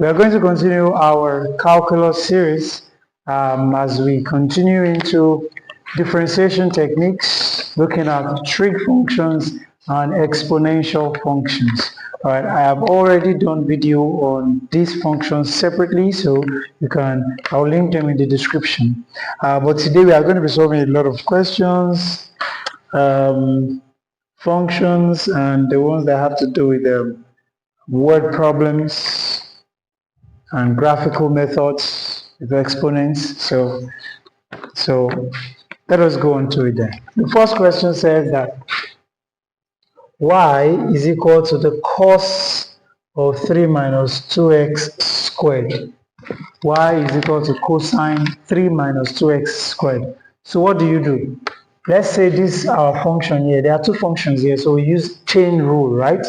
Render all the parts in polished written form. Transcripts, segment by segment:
We are going to continue our calculus series as we continue into differentiation techniques, looking at trig functions and exponential functions. All right, I have already done video on these functions separately, so I'll link them in the description. But today we are going to be solving a lot of questions, functions, and the ones that have to do with word problems and graphical methods with exponents. So let us go on to it then. The first question says that y is equal to the cos of 3 minus 2x squared. Y is equal to cosine 3 minus 2x squared. So what do? Let's say this our function here. There are two functions here, so we use chain rule, right?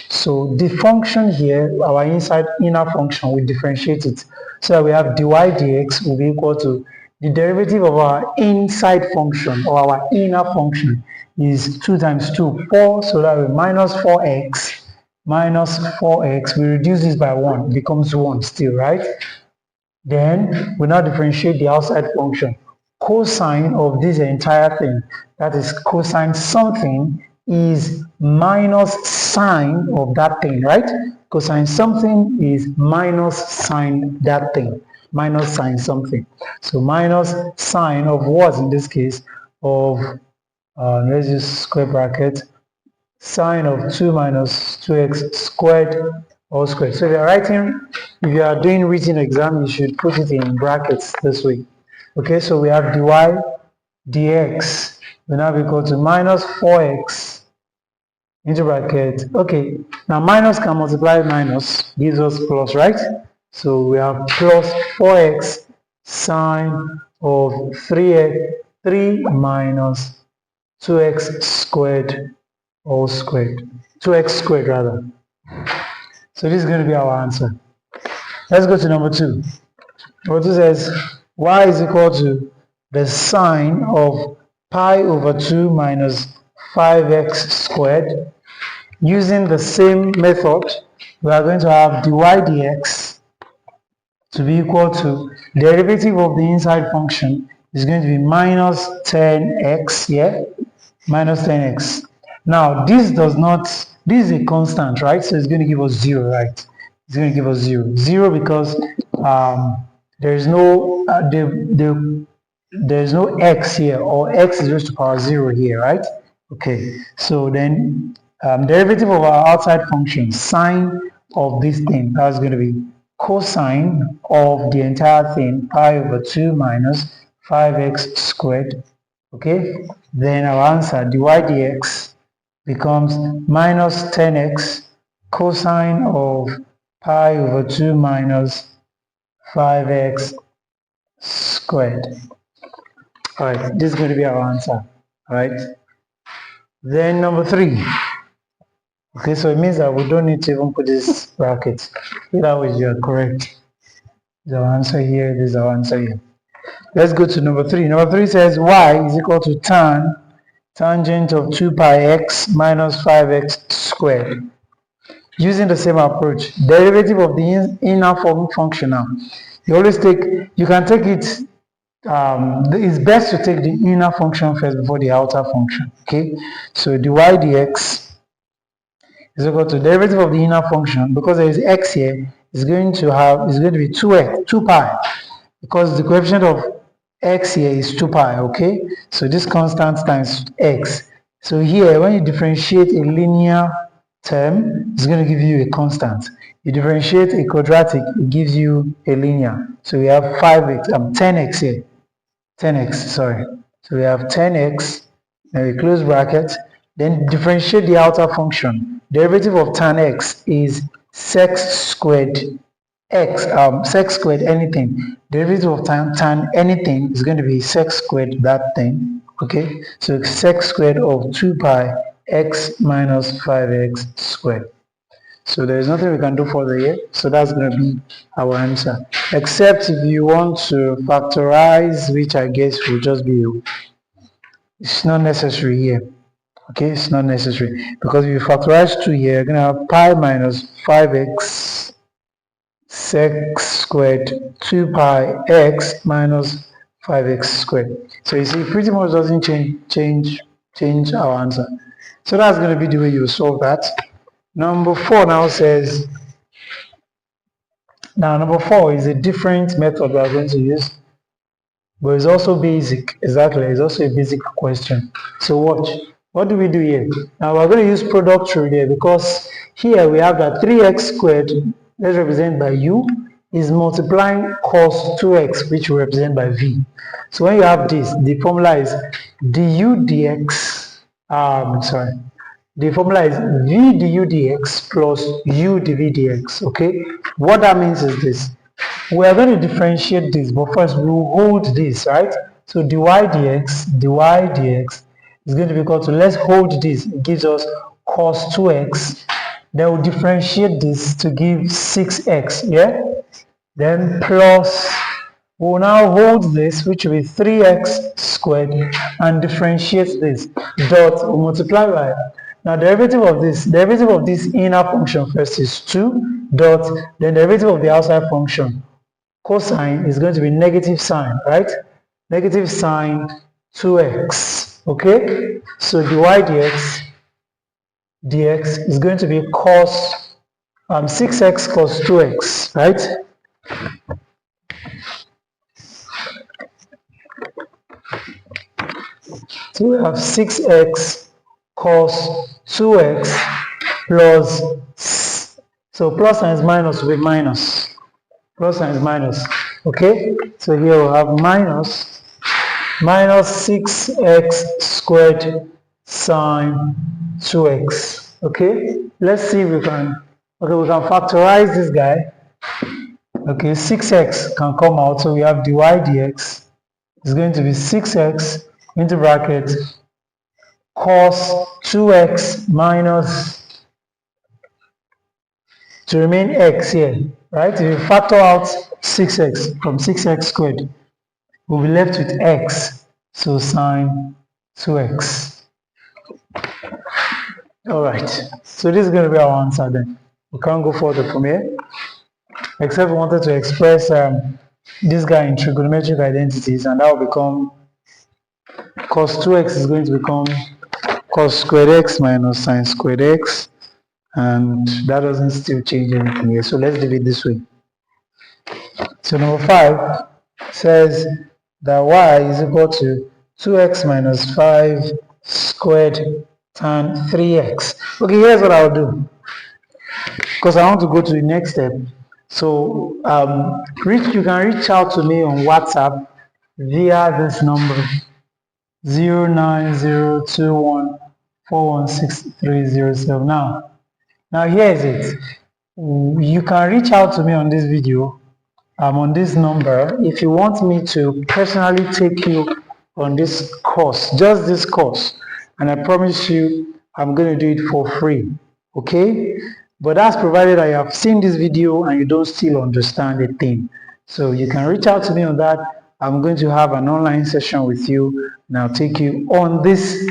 So the function here, our inner function, we differentiate it. So that we have dy dx will be equal to the derivative of our inside function or our inner function is 2 times 2, 4, so that we minus 4x, we reduce this by 1, it becomes 1 still, right? Then we now differentiate the outside function. Cosine of this entire thing, that is cosine something, is minus sine of that thing, right? Cosine something is minus sine that thing, minus sine something. So minus sine of what in this case? Of, let's use square bracket, sine of 2 minus 2x squared all squared. So if you are doing written exam, you should put it in brackets this way. Okay, so we have dy dx will now be equal to minus 4x into bracket. Okay, now minus can multiply minus, gives us plus, right? So we have plus 4x sine of 3 minus 2x squared all squared. 2x squared rather. So this is going to be our answer. Let's go to number 2. Number 2 says y is equal to the sine of pi over 2 minus 5x squared. Using the same method, we are going to have dy dx to be equal to derivative of the inside function is going to be minus 10x, yeah? Minus 10x. Now, this is a constant, right? So it's going to give us 0, right? It's going to give us 0. 0 because there's no there's no x here, or x is raised to power 0 here, right? Okay, so then derivative of our outside function, sine of this thing, that's going to be cosine of the entire thing, pi over 2 minus 5x squared. Okay, then our answer dy dx becomes minus 10x cosine of pi over 2 minus 5x squared. Alright, this is going to be our answer. Alright, then number 3. Okay, so it means that we don't need to even put this bracket. Either way, you are correct. This is our answer here, this is our answer here. Let's go to number 3. Number 3 says y is equal to tangent of 2 pi x minus 5x squared. Using the same approach, derivative of the inner function now. You can take it, it's best to take the inner function first before the outer function, okay? So dy dx is equal to derivative of the inner function, because there is x here, is going to be 2x, 2 pi, because the coefficient of x here is 2 pi, okay? So this constant times x. So here, when you differentiate a linear term, it's going to give you a constant. You differentiate a quadratic, it gives you a linear. So we have 10x here. 10x, sorry. So we have 10x, then we close bracket, then differentiate the outer function. Derivative of tan x is sec squared x, sec squared anything. Derivative of tan anything is going to be sec squared that thing. Okay, so sec squared of 2 pi x minus 5x squared. So there is nothing we can do further here. So that's going to be our answer. Except if you want to factorize, which I guess will just be, it's not necessary here. Okay, it's not necessary. Because if you factorize 2 here, you're going to have pi minus 5x x squared 2 pi x minus 5x squared. So you see, pretty much doesn't change our answer. So that's going to be the way you solve that. Number 4 now says, now number 4 is a different method we are going to use, but it's also basic. Exactly, it's also a basic question. So watch. What do we do here? Now we're going to use product rule here, because here we have that 3x squared, let's represent by u, is multiplying cos 2x, which we represent by v. So when you have this, the formula is du dx, the formula is v du dx plus u dv dx, okay? What that means is this. We are going to differentiate this, but first we will hold this, right? So dy dx is going to be equal to, let's hold this, it gives us cos 2x. Then we'll differentiate this to give 6x, yeah? Then plus, we'll now hold this, which will be 3x squared, and differentiate this. Dot, we'll multiply by. Now derivative of this inner function first is 2, dot, then derivative of the outside function, cosine, is going to be negative sine, right? Negative sine 2x, okay? So dy dx is going to be cos 6x cos 2x, right? So we have 6x cos 2x plus, so plus times minus will be minus. Plus times minus, okay? So here we'll have minus 6x squared sine 2x, okay? Let's see if we can, okay, we can factorize this guy. Okay, 6x can come out, so we have dy dx is going to be 6x into bracket cos 2x minus, to remain x here, right? If you factor out 6x from 6x squared, we'll be left with x, so sine 2x. Alright, so this is going to be our answer then. We can't go further from here, except we wanted to express this guy in trigonometric identities, and that will become cos 2x is going to become cos squared x minus sine squared x, and that doesn't still change anything here. So let's do it this way. So number 5 says that y is equal to 2x minus 5 squared tan 3x. Okay, here's what I'll do, because I want to go to the next step. So you can reach out to me on WhatsApp via this number 09021416307. Now here's it. You can reach out to me on this video, on this number, if you want me to personally take you on this course, just this course, and I promise you I'm going to do it for free, okay? But that's provided I have seen this video and you don't still understand a thing. So you can reach out to me on that. I'm going to have an online session with you, and I'll take you on this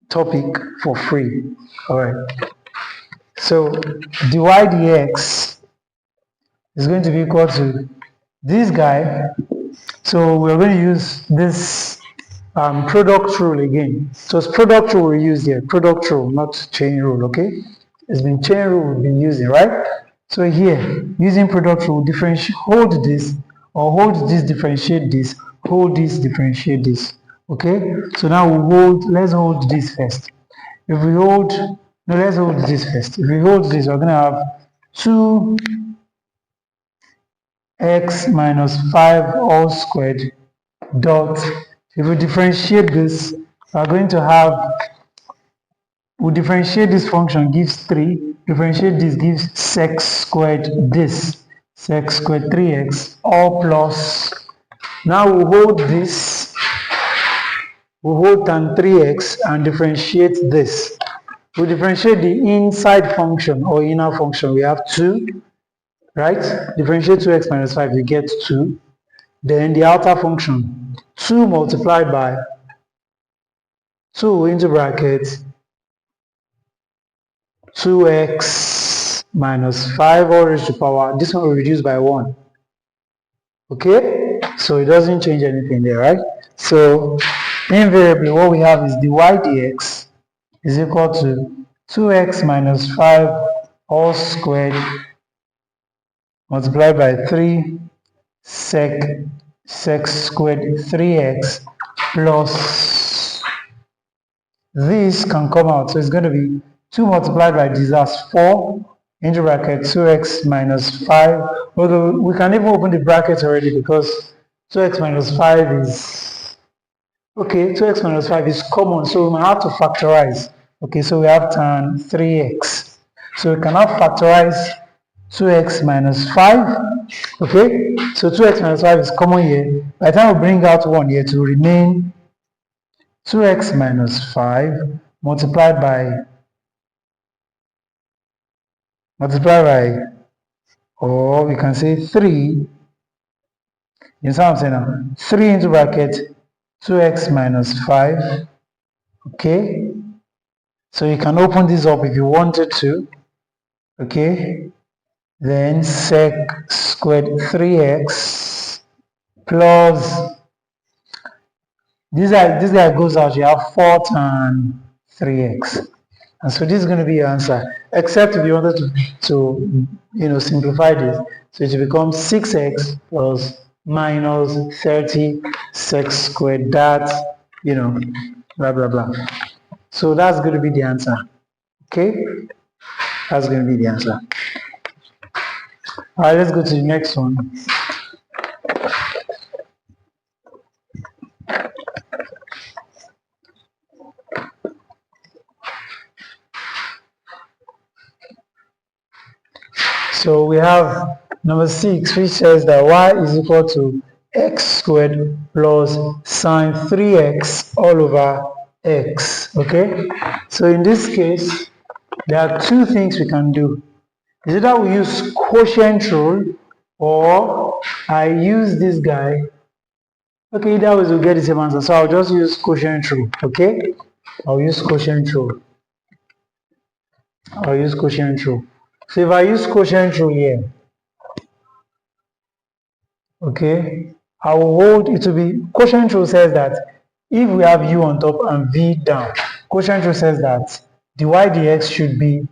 topic for free. All right. So dy dx is going to be equal to this guy. So we're going to use this product rule again. So it's product rule we use here. Product rule, not chain rule, okay? It's been chain rule we've been using, right? So here, using product rule, hold this, or hold this, differentiate this, hold this, differentiate this, okay? So now let's hold this first. If we hold, no, let's hold this first. If we hold this, we're going to have 2x minus 5 all squared dot, if we differentiate this, we're going to have, we differentiate this function, gives 3, differentiate this gives sec squared this, sec squared 3x, all plus, now we hold this, we hold tan 3x and differentiate this. We differentiate the inside function or inner function, we have 2, right? Differentiate 2x minus 5, you get 2. Then the outer function, 2 multiplied by 2 into bracket 2x minus 5 all raised to power, this one will reduce by 1. Okay, so it doesn't change anything there, right? So invariably what we have is dy dx is equal to 2x minus 5 all squared multiplied by 3 sec squared 3x plus this can come out, so it's going to be 2 multiplied by this, that's 4 into bracket 2x minus 5, although we can even open the bracket already because 2x minus 5 is, okay, 2x minus 5 is common, so we might have to factorize. Okay, so we have tan 3x. So we can now factorize 2x minus 5. Okay, so 2x minus 5 is common here. By the time we bring out 1 here, to remain 2x minus 5 multiplied by, or we can say 3, you know what I'm saying now? 3 into bracket 2x minus 5. Okay, so you can open this up if you wanted to. Okay, then sec squared 3x plus this guy goes out, you have 4 tan 3x. And so this is going to be your answer, except if you wanted to simplify this. So it will become 6x plus minus 30 sec squared, that, blah, blah, blah. So that's going to be the answer. Okay? That's going to be the answer. All right, let's go to the next one. So we have number 6, which says that y is equal to x squared plus sine 3x all over x. Okay? So in this case, there are two things we can do. Is either we use quotient rule or I use this guy. Okay, either way we'll get the same answer. So I'll just use quotient rule. Okay? I'll use quotient rule. So if I use quotient rule here, okay, I will hold it to be, quotient rule says that if we have u on top and v down, quotient rule says that dy dx should be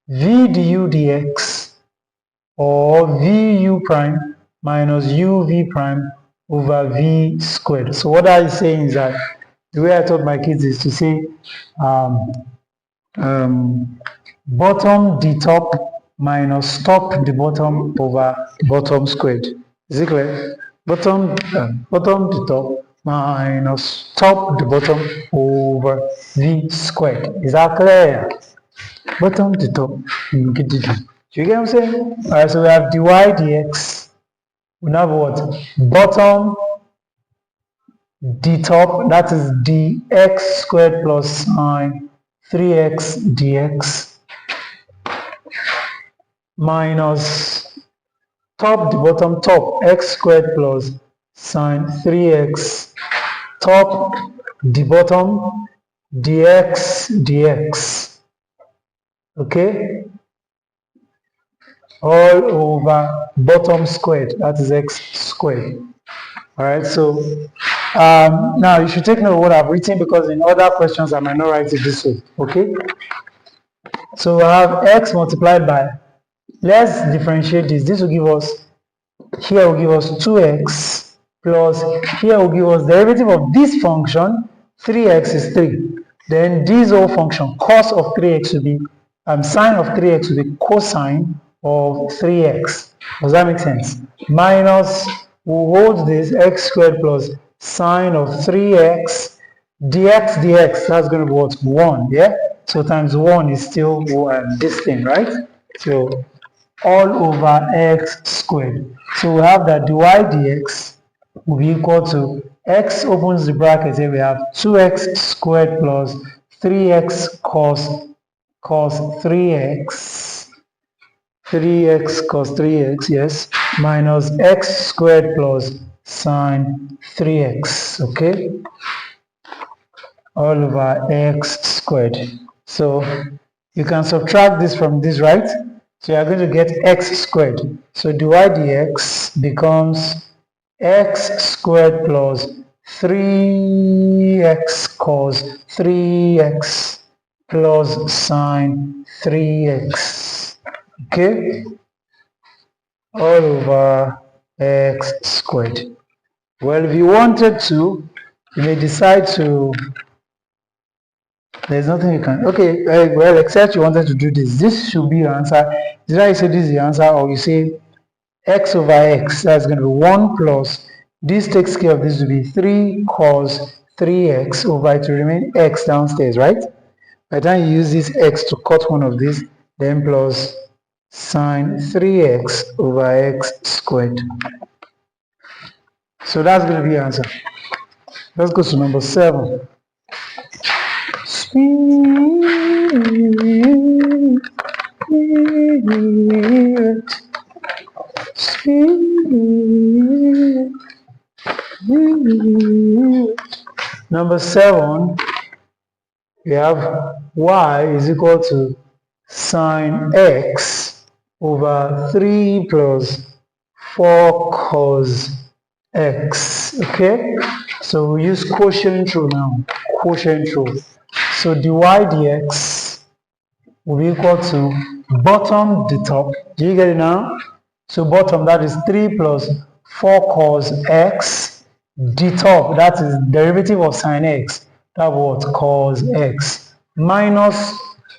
v du dx or vu prime minus uv prime over v squared. So what that is saying is that the way I taught my kids is to say bottom the top minus top the bottom over bottom squared. Is it clear? Bottom the top minus top the bottom over v squared. Is that clear? Bottom the top. Do you get what I'm saying? Alright, so we have dy dx. We have what? Bottom the top, that is dx squared plus sine 3x dx minus top the bottom top x squared plus sine 3x top the bottom dx dx, okay, all over bottom squared, that is x squared. All right, so now you should take note of what I've written because in other questions I might not write it this way. Okay, so I have x multiplied by, let's differentiate this. This will give us, here will give us 2x plus, here will give us derivative of this function, 3x is 3. Then this whole function, cos of 3x will be, sine of 3x will be cosine of 3x. Does that make sense? Minus, we'll hold this x squared plus sine of 3x dx dx, that's going to be what? 1, yeah? So times 1 is still this thing, right? So all over x squared. So we have that dy dx will be equal to, x opens the bracket here, we have 2x squared plus 3x cos 3x, 3x cos 3x, yes, minus x squared plus sine 3x, okay, all over x squared. So You can subtract this from this, right? So you are going to get x squared. So dy dx becomes x squared plus 3x cos 3x plus sine 3x. Okay? All over x squared. Well, if you wanted to, you may decide to, there's nothing you can, okay, well, except you wanted to do this. This should be your answer. Either you say this is the answer, or you say x over x, that's going to be 1 plus, this takes care of this to be 3 cos 3x over, it will remain x downstairs, right? By the time you use this x to cut one of these, then plus sine 3x over x squared. So that's going to be your answer. Let's go to number 7. Number 7, we have y is equal to sine x over 3 plus 4 cos x. Okay, so we use quotient rule now. Quotient rule. So dy dx will be equal to bottom the top. Do you get it now? So bottom, that is 3 plus 4 cos x. The top, that is derivative of sine x. That was cos x. Minus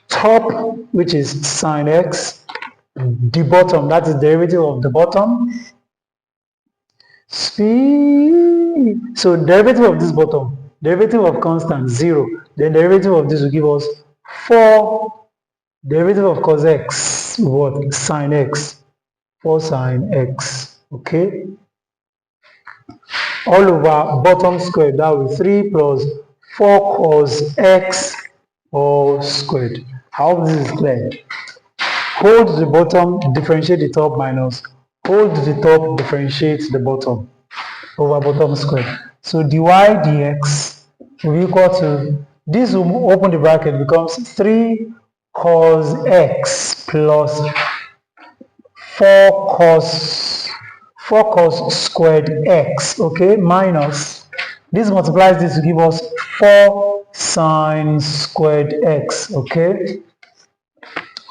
top, which is sine x. The bottom, that is derivative of the bottom. Speed. So derivative of this bottom, derivative of constant 0. Then derivative of this will give us 4. Derivative of cos x, what? Sine x. 4 sine x. Okay? All over bottom squared, that will be 3 plus 4 cos x all squared. I hope this is clear. Hold the bottom, differentiate the top minus. Hold the top, differentiate the bottom over bottom squared. So dy dx will be equal to, this will open the bracket, becomes 3 cos x plus 4 cos squared x, okay, minus, this multiplies this to give us 4 sine squared x, okay.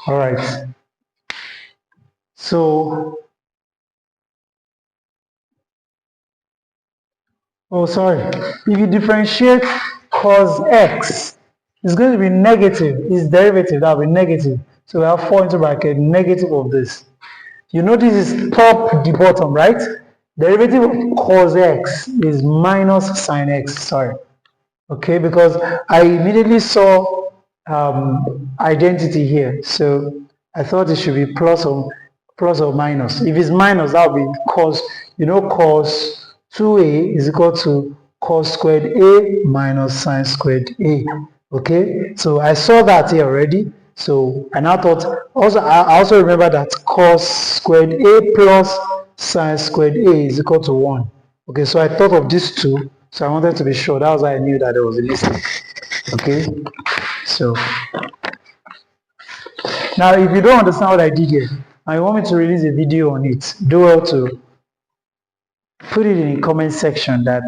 All right, so, oh sorry, if you differentiate cos x, it's going to be negative, its derivative, that will be negative. So we have 4 into bracket, negative of this. You know this is top the bottom, right? Derivative of cos x is minus sine x, sorry. Okay, because I immediately saw identity here. So I thought it should be plus or minus. If it's minus, that would be cos, you know, cos 2a is equal to cos squared a minus sine squared a. Okay, so I saw that here already. So, and I thought, also, I also remember that cos squared a plus sine squared a is equal to 1. Okay, so I thought of these two, so I wanted to be sure. That was why I knew that there was a mistake. Okay, so now if you don't understand what I did here, and you want me to release a video on it, do well to put it in the comment section that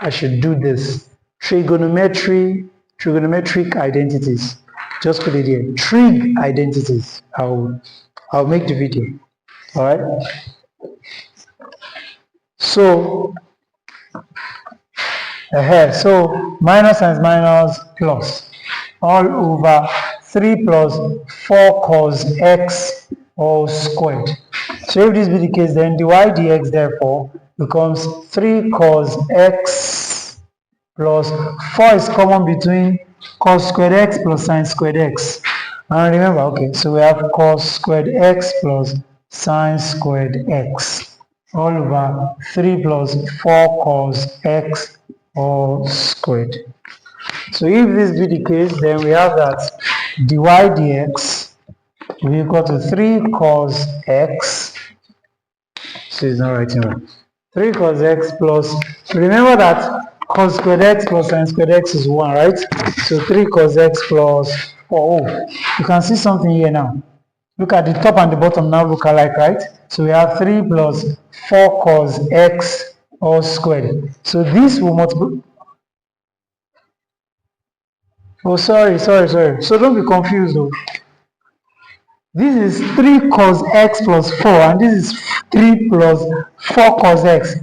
I should do this. Trigonometric identities. Just put it here. Trig identities. I'll make the video. All right. So, so minus times minus plus all over 3 plus 4 cos x all squared. So if this be the case, then dy dx therefore becomes 3 cos x plus 4 is common between cos squared x plus sine squared x. And remember, okay, so we have cos squared x plus sine squared x all over 3 plus 4 cos x all squared. So if this be the case, then we have that dy dx will be equal to 3 cos x. So it's not writing right. 3 cos x plus, remember that cos squared x plus sine squared x is 1, right? So 3 cos x plus 4. Oh, you can see something here now. Look at the top and the bottom now look alike, right? So we have 3 plus 4 cos x all squared. So this will multiply. Oh, sorry. So don't be confused though. This is 3 cos x plus 4 and this is 3 plus 4 cos x.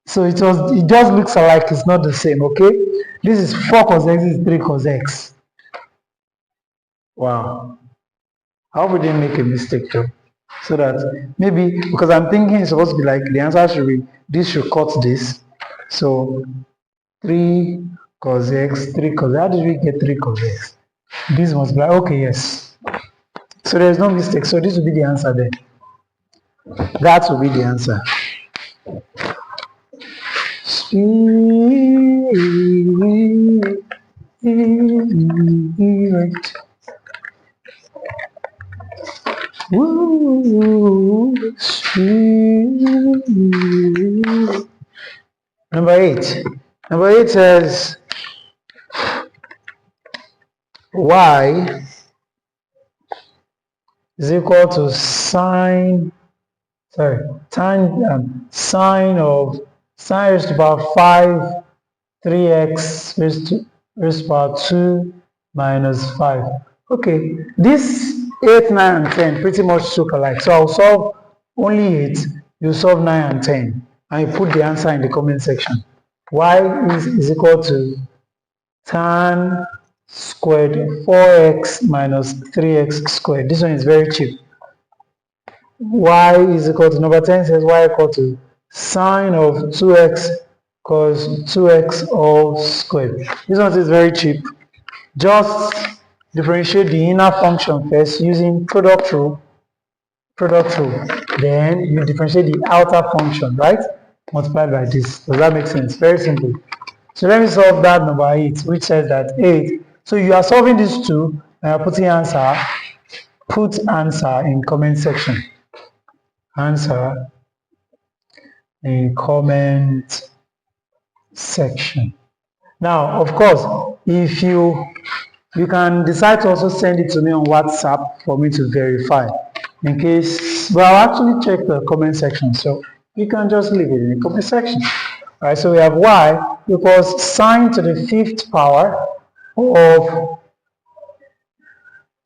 So it just looks alike, it's not the same, okay? This is 4 cos x, this is 3 cos x. Wow. I hope we didn't make a mistake though. So that maybe, because I'm thinking it's supposed to be like, the answer should be, this should cut this. So 3 cos x, 3 cos x. How did we get 3 cos x? This must be like, okay, yes. So there's no mistake. So this will be the answer then. That will be the answer. Number 8. Number 8 says y is equal to sine of sine raised to the power 5 3x raised to the power 2 minus 5. Okay, this 8, 9 and 10 pretty much look alike. So I'll solve only 8, you solve 9 and 10 and you put the answer in the comment section. Y is equal to tan squared 4x minus 3x squared. This one is very cheap. Y is equal to, number 10 says y equal to sine of 2x cos 2x all squared. This one is very cheap. Just differentiate the inner function first using product rule. Then you differentiate the outer function, right? Multiplied by this. Does that make sense? Very simple. So let me solve that number 8, which says that 8. So you are solving these two and you're putting answer. Put answer in comment section. Answer in comment section. Now, of course, if you can decide to also send it to me on WhatsApp for me to verify. In case, well, I'll actually check the comment section, so you can just leave it in the comment section. All right, so we have y equals sine to the 5th power of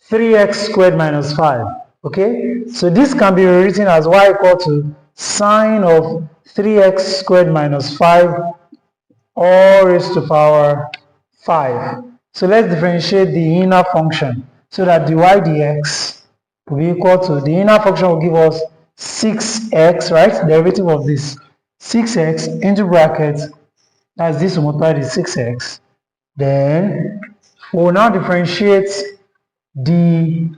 3x squared minus 5. Okay, so this can be rewritten as y equal to sine of 3x squared minus 5 all raised to power 5. So let's differentiate the inner function so that dy dx will be equal to, the inner function will give us 6x, right? Derivative of this 6x into brackets, that's this multiplied with 6x. Then we'll now differentiate the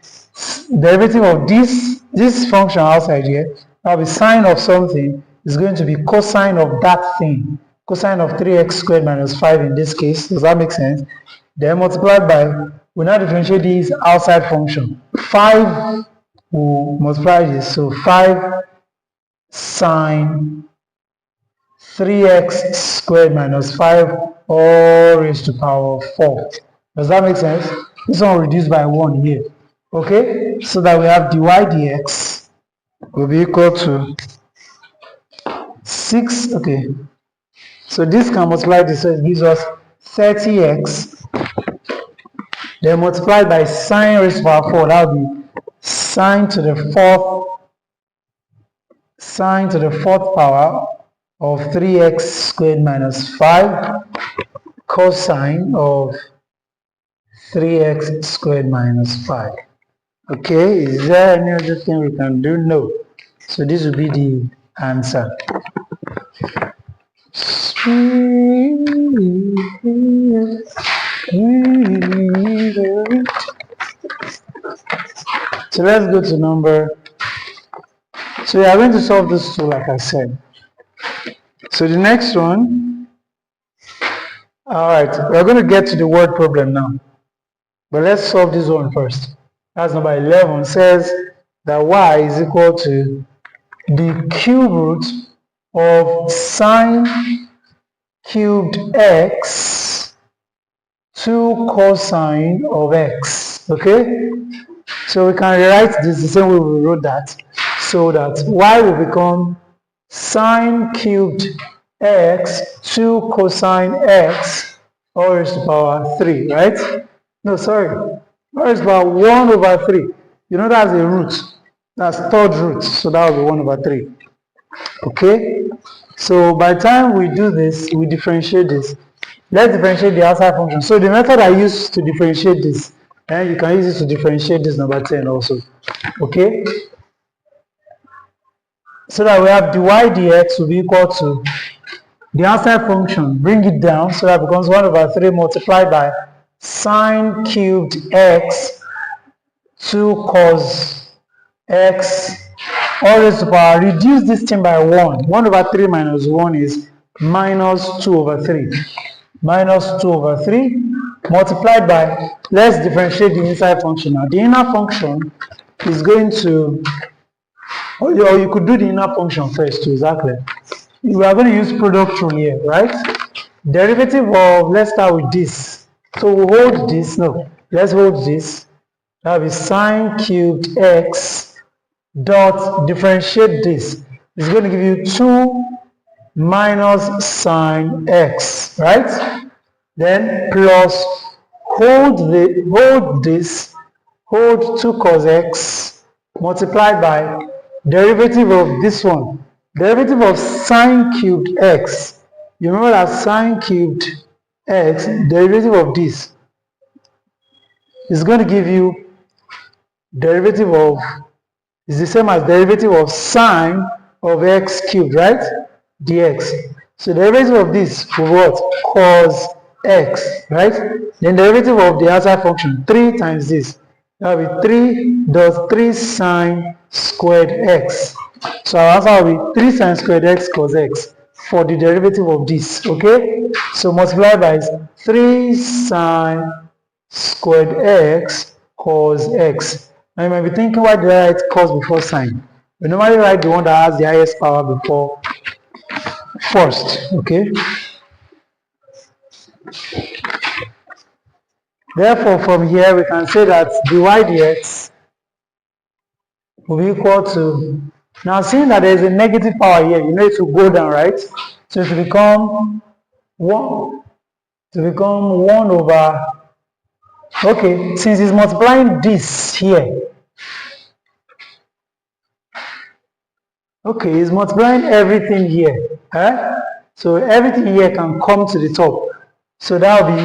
derivative of this function outside here. Now the sine of something is going to be cosine of that thing. Cosine of 3x squared minus 5 in this case. Does that make sense? Then multiplied by, we now differentiate this outside function. 5 will multiply this, so 5 sine 3x squared minus 5 all raised to power 4. Does that make sense? This one will reduce by 1 here. Okay, so that we have dy dx will be equal to 6. Okay, so this can multiply this, so it gives us 30x. Then multiplied by sine raised to power 4, that will be sine to the 4th power of 3x squared minus 5 cosine of 3x squared minus 5. Okay, is there any other thing we can do? No. So this will be the answer. So let's go to number. So we are going to solve this two, like I said. So the next one, all right, we're going to get to the word problem now. But let's solve this one first. That's number 11, says that y is equal to the cube root of sine cubed x 2 cosine of x. Okay, so we can rewrite this the same way we wrote that, so that y will become sine cubed x 2 cosine x all raised to the power 3, right? No, sorry, all raised to the power 1 over 3. You know that's a root. That's third root, so that will be 1 over 3. Okay, so by the time we do this, we differentiate this. Let's differentiate the outside function. So the method I use to differentiate this, and you can use it to differentiate this number 10 also. Okay, so that we have dy dx will be equal to the outside function, bring it down, so that becomes 1 over 3 multiplied by sine cubed x 2 cos x all raised to the power, reduce this thing by 1. 1 over 3 minus 1 is minus 2 over 3. Minus 2 over 3 multiplied by, let's differentiate the inside function now. The inner function is going to, or you could do the inner function first too, exactly. We are going to use product rule here, right? Derivative of, let's start with this. So we hold this, no, let's hold this. That will be sine cubed x dot differentiate this. It's going to give you 2 minus sine x, right? Then plus hold this, hold 2 cos x multiplied by derivative of this one. Derivative of sine cubed x. You remember that sine cubed x, derivative of this is going to give you derivative of, is the same as derivative of sine of x cubed, right? Dx. So derivative of this will be what? Cos x, right? Then derivative of the outside function, 3 times this. That will be 3 dot 3 sine squared x. So our answer will be 3 sine squared x cos x for the derivative of this, okay? So multiply by 3 sine squared x cos x. Now you might be thinking, why did I write cos before sine? We normally write the one that has the highest power before first, okay? Therefore, from here we can say that dy dx will be equal to, now seeing that there is a negative power here, you know it will go down, right? So it will become 1, over, okay, since it's multiplying this here, okay, it's multiplying everything here, eh? So everything here can come to the top. So that will be,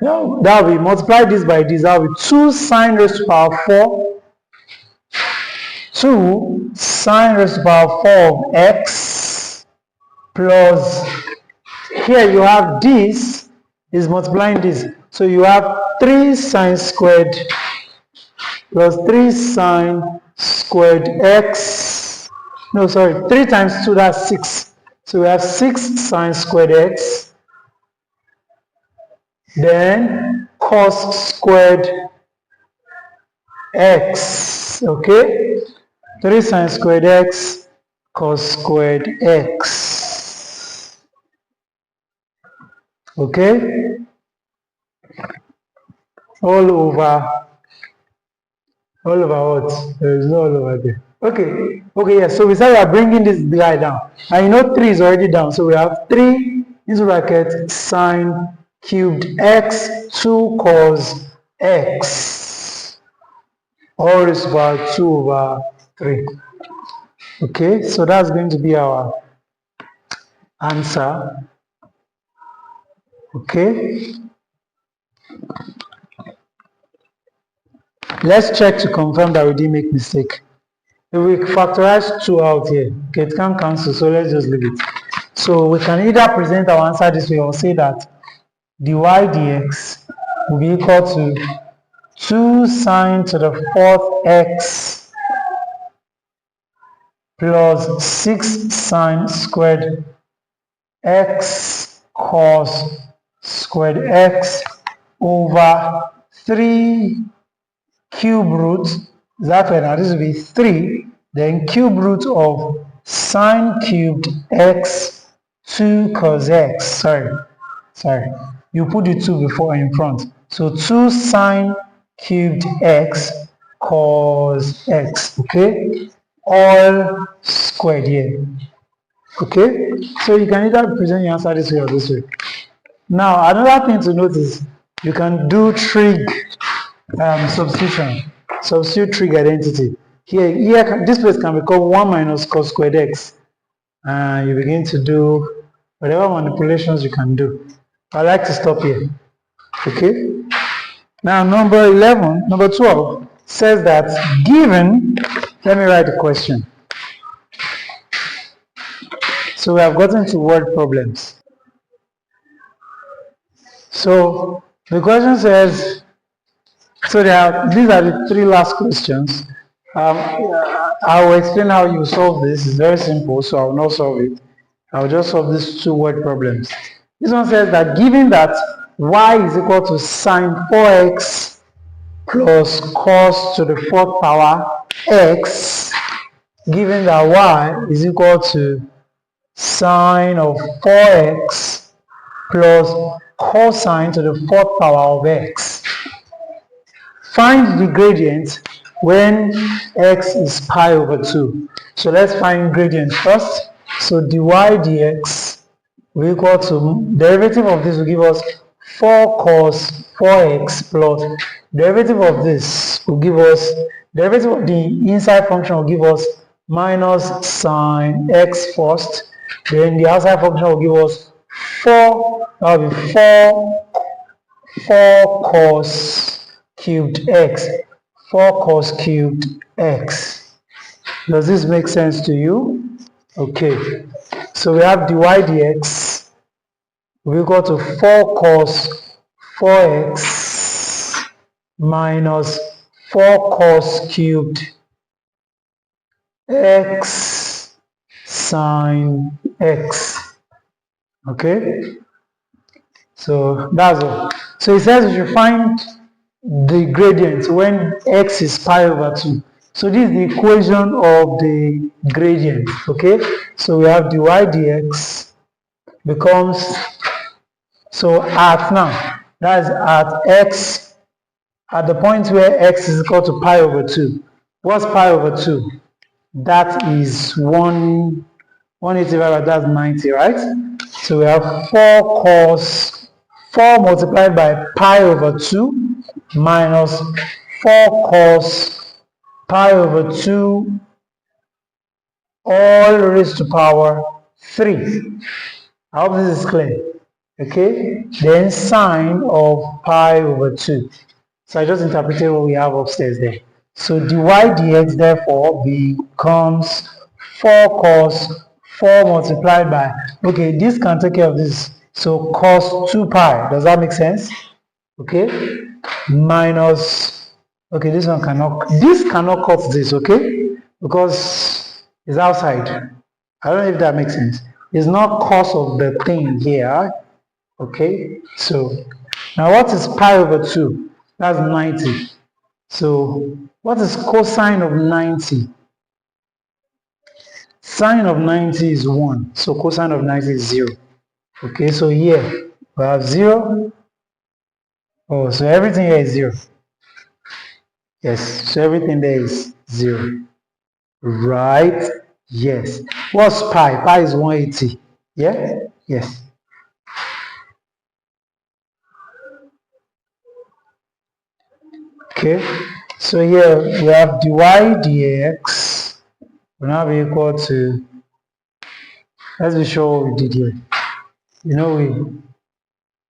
no, that will be, multiply this by this, that will be 2 sine raised to the power 4, 2 sine raised to the power 4 of x, plus, here you have this, is multiplying this. So you have 3 sine squared plus 3 sine squared x, no sorry, 3 times 2, that's 6. So we have 6 sine squared x, then cos squared x, okay? 3 sine squared x cos squared x, okay? All over what? There is no all over there. Okay, yeah, so we say we are bringing this guy down. And you know 3 is already down, so we have 3 into bracket sine cubed x 2 cos x all raised to power 2 over 3. Okay, so that's going to be our answer. Okay, let's check to confirm that we didn't make mistake. If we factorize 2 out here, okay, it can't cancel, so let's just leave it. So we can either present our answer this way or say that dy dx will be equal to 2 sine to the 4th x plus 6 sine squared x cos squared x over 3 cube root, exactly, now this will be 3, then cube root of sine cubed x 2 cos x, sorry, you put the 2 before in front. So 2 sine cubed x cos x, okay? All squared here, okay? So you can either present your answer this way or this way. Now, another thing to notice, you can do trig substitution. Substitute trig identity. Here, this place can become 1 minus cos squared x. You begin to do whatever manipulations you can do. I like to stop here. Okay? Now, number 12 says that given, let me write the question. So we have gotten to word problems. So the question says, so these are the 3 last questions. I will explain how you solve this. It's very simple, so I will not solve it. I will just solve these 2 word problems. This one says that given that y is equal to sine 4x plus cos to the 4th power x, given that y is equal to sine of 4x plus cosine to the 4th power of x. Find the gradient when x is pi over 2. So let's find gradient first. So dy dx will equal to, derivative of this will give us 4 cos 4x plus derivative of this will give us, derivative of the inside function will give us minus sine x first, then the outside function will give us 4, that will be 4 cos cubed x. 4 cos cubed x. Does this make sense to you? Okay. So we have dy dx will equal to 4 cos 4x minus 4 cos cubed x sine x. Okay? So that's all. So it says we should find the gradient when x is pi over 2. So this is the equation of the gradient, okay? So we have dy dx becomes, so at now, that is at x, at the point where x is equal to pi over 2. What's pi over 2? That is 185, that's 90, right? So we have 4 cos 4 multiplied by pi over 2 minus 4 cos pi over 2 all raised to power 3. I hope this is clear. Okay? Then sine of pi over 2. So I just interpreted what we have upstairs there. So dy dx therefore becomes 4 cos 4 multiplied by, okay, this can take care of this. So cos 2 pi, does that make sense? Okay? Minus, okay, this cannot cut this, okay? Because it's outside. I don't know if that makes sense. It's not cos of the thing here. Okay, so now what is pi over 2? That's 90. So what is cosine of 90? Sine of 90 is 1. So cosine of 90 is 0. Okay, so here we have 0. Oh, so everything here is 0. Yes, so everything there is 0. Right? Yes. What's pi? Pi is 180. Yeah? Yes. Okay, so here we have dy dx will now be equal to, let's be sure what we did here. You know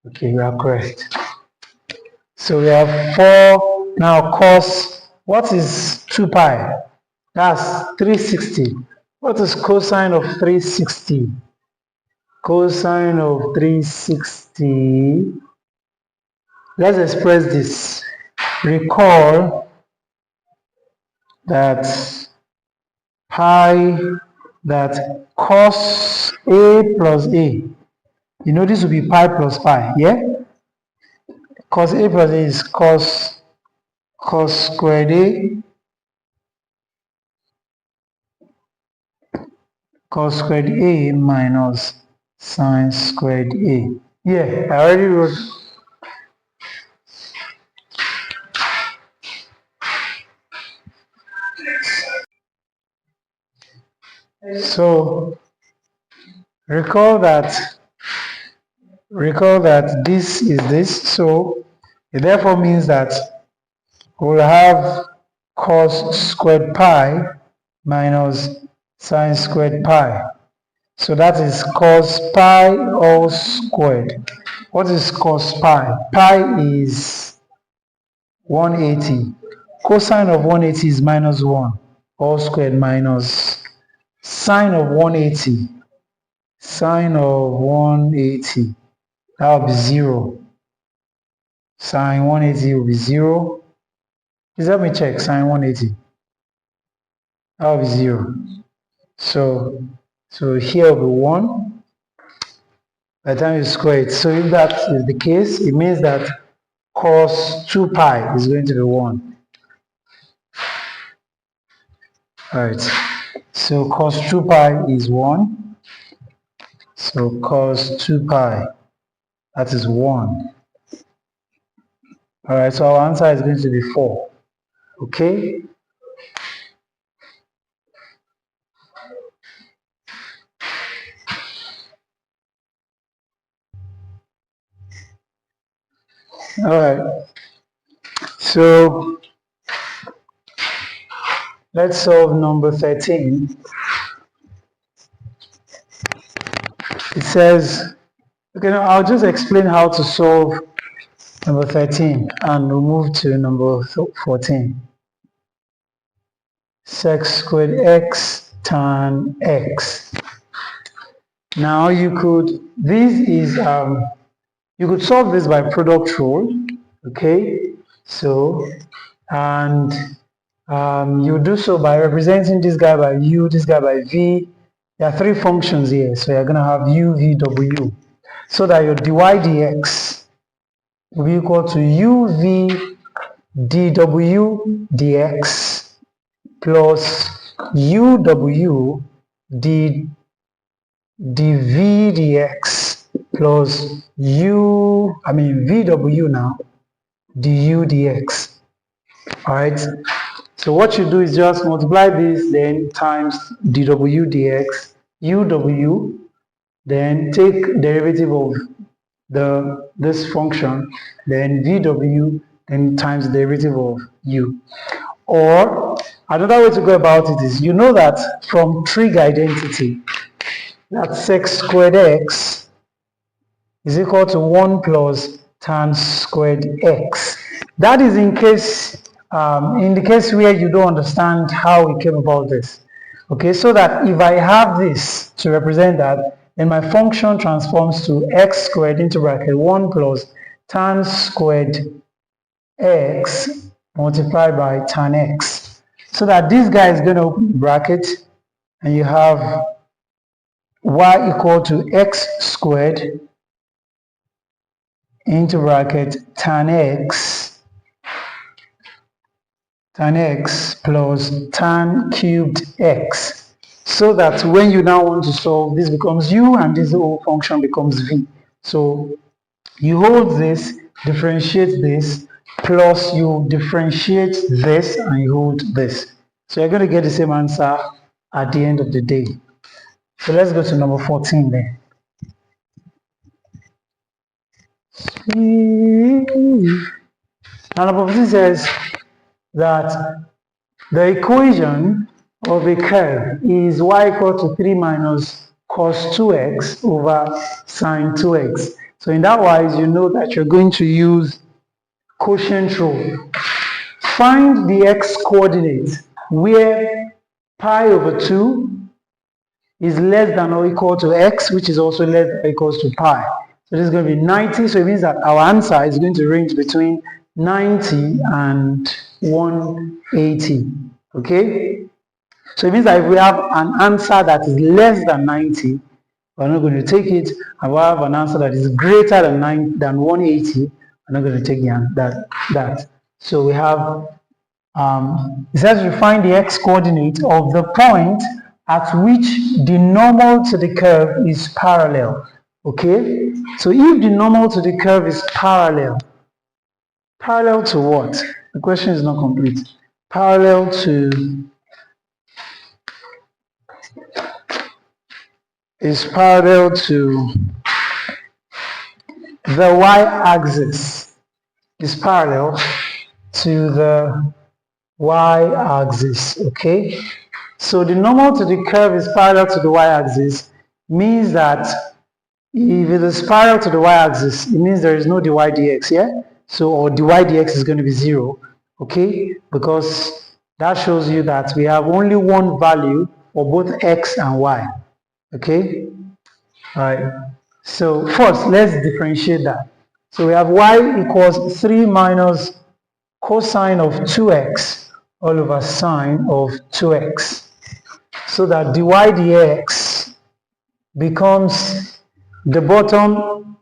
okay, we are correct. So we have 4, now cos, what is 2 pi? That's 360. What is cosine of 360? Cosine of 360, let's express this. Recall that pi, that cos a plus a, you know this will be pi plus pi, yeah? Cos a plus a is cos squared a, cos squared a minus sine squared A. Yeah, I already wrote. So recall that this is this, so it therefore means that we'll have cos squared pi minus sine squared pi. So that is cos pi all squared. What is cos pi? Pi is 180. Cosine of 180 is minus 1 all squared minus sine of 180. Sine of 180, that will be 0. Sine 180 will be 0. Please help me check sine 180. That will be 0. So here will be 1 by the time you square it. So if that is the case, it means that cos 2 pi is going to be 1. Alright. So cos 2 pi is 1. So cos 2 pi, that is 1. Alright, so our answer is going to be 4. Okay? Alright. So let's solve number 13. It says, okay, now I'll just explain how to solve number 13 and we'll move to number 14. Sec squared x tan x. Now you could solve this by product rule, okay? So, and you do so by representing this guy by u, this guy by v. There are 3 functions here, so you're going to have u, v, w. So that your dy dx will be equal to u, v, dw dx plus uw dv dx plus vw now du dx. Alright, so what you do is just multiply this, then times dw dx, uw, then take derivative of this function, then vw, then times the derivative of u. Or another way to go about it is, you know that from trig identity, that sec squared x is equal to 1 plus tan squared x. That is in the case where you don't understand how we came about this. Okay, so that if I have this to represent that, then my function transforms to x squared into bracket 1 plus tan squared x multiplied by tan x. So that this guy is going to open the bracket and you have y equal to x squared into bracket tan x plus tan cubed x. So that when you now want to solve, this becomes u and this whole function becomes v. So you hold this, differentiate this, plus you differentiate this and you hold this. So you're going to get the same answer at the end of the day. So let's go to number 14 then. Now number 14 says that the equation of a curve is y equal to 3 minus cos 2x over sine 2x. So in that wise, you know that you're going to use quotient rule. Find the x coordinate where pi over 2 is less than or equal to x, which is also less than or equals to pi. So this is going to be 90, so it means that our answer is going to range between 90 and 180. Okay? So it means that if we have an answer that is less than 90, we're not going to take it. And we have an answer that is greater than 180, we're not going to take that. So we have, it says we find the x coordinate of the point at which the normal to the curve is parallel. Okay, so if the normal to the curve is parallel to what? The question is not complete. Parallel to the y-axis, is parallel to the y-axis. Okay, so the normal to the curve is parallel to the y-axis, means that if it is parallel to the y-axis, it means there is no dy dx, yeah? So, or dy dx is going to be 0, okay? Because that shows you that we have only one value for both x and y, okay? All right. So, first, let's differentiate that. So, we have y equals 3 minus cosine of 2x all over sine of 2x. So that dy dx becomes the bottom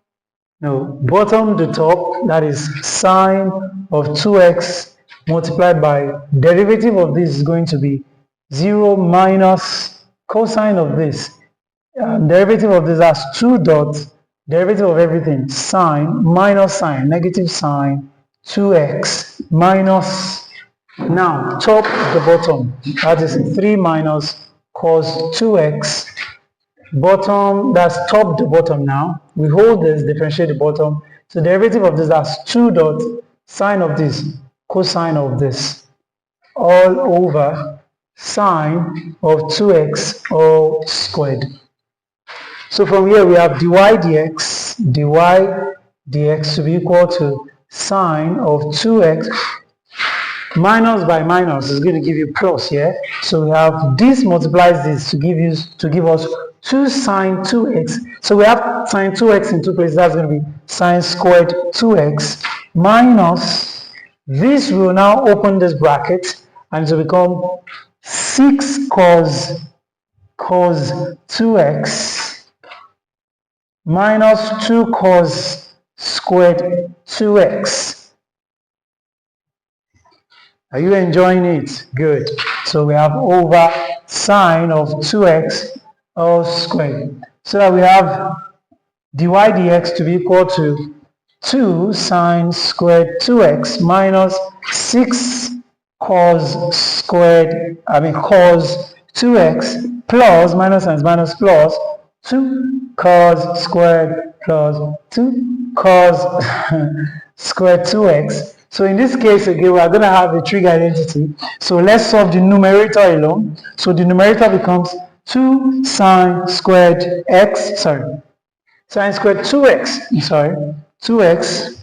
the top, that is sine of 2x multiplied by derivative of this is going to be 0 minus cosine of this. Derivative of this has 2 dots, derivative of everything, sine minus sine, negative sine 2x minus, now top the bottom, that is 3 minus cos 2x, bottom, that's top the bottom. Now we hold this, differentiate the bottom, so derivative of this has 2 dots, sine of this, cosine of this, all over sine of 2x all squared. So from here we have dy dx to be equal to sine of 2x minus by minus is going to give you plus, yeah? So we have this multiplies this to give us 2 sine 2x. So we have sine 2x in two places. That's going to be sine squared 2x minus, this will now open this bracket and it will become 6 cos 2x minus 2 cos squared 2x. Are you enjoying it? Good. So we have over sine of 2x all squared. So that we have dy dx to be equal to 2 sine squared 2x minus 6 cos 2x plus, minus times minus plus, 2 cos squared plus 2 cos squared 2x. So in this case again, we are going to have a trig identity. So let's solve the numerator alone. So the numerator becomes 2 sine squared sine squared 2x, 2x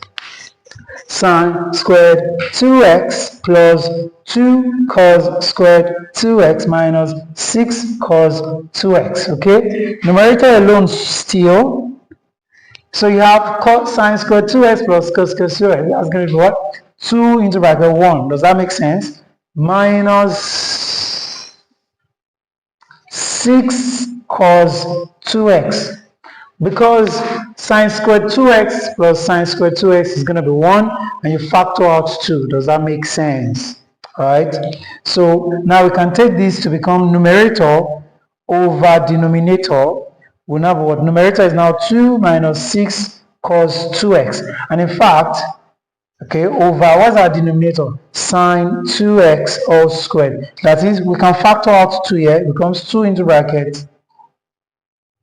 sine squared 2x plus 2 cos squared 2x minus 6 cos 2x, okay? Numerator alone still. So you have sine squared 2x plus cos squared 2x. That's going to be what? 2 into bracket 1. Does that make sense? Minus 6 cos 2x. Because sine squared 2x plus sine squared 2x is going to be 1, and you factor out 2. Does that make sense? Alright. So now we can take this to become numerator over denominator. We now have what? Numerator is now 2 minus 6 cos 2x. And in fact, okay, over what's our denominator? Sine 2x all squared. That is, we can factor out 2 here. It becomes 2 into bracket.